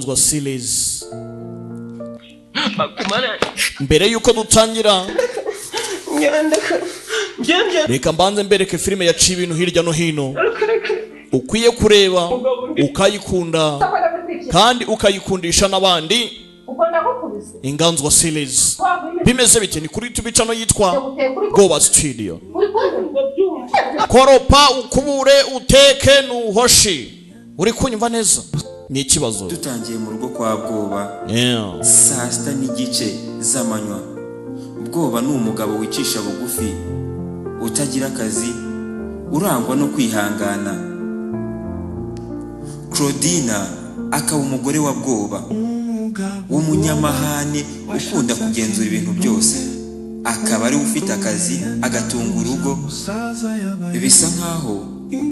Inganzwa series. Mbere yuko dutangira reka mbanze mbereke filime yaciye ibintu hirya no hino ukwiye kureba ukayikunda kandi ukayikundisha n'abandi. Inganzwa series bimeze bite? Ni kuri YouTube channel yitwa Goba Studio. Koropa ukubure uteke nuhoshi. Uri kunyumva neza? Ni ikibazo. Dutangiye mu rugo kwa Bwoba. Saa sita n'igice z'amanywa. Bwoba ni umugabo wicisha bugufi, utagira akazi, urangwa no kwihangana. Claudina akaba umugore wa Bwoba, w'umunyamahane ukunda kugenzura ibintu byose, akaba ari ufite akazi agatunga urugo. Bisa nkaho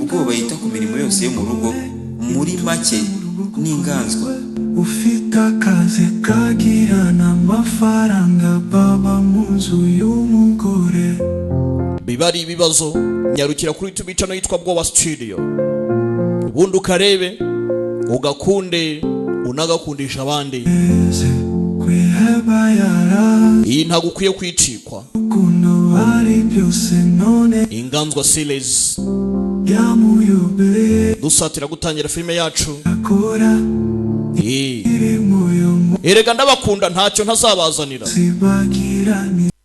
Bwoba yita ku mirimo yose yo mu rugo. Muri make n'Inganzwa ufite akazi kagira n'amafaranga baba mu nzu y'umugore. Bibari ibibazo nyarukira kuri YouTube channel yitwa Goba Studio, ubundi ukarebe ugakunde unagakundisha abandi. Iyi ntago ukwiye kwicikwa. Inganzwa series dusatira gutangira filime yacu. Erega ndabakunda ntacyo ntazabazanira.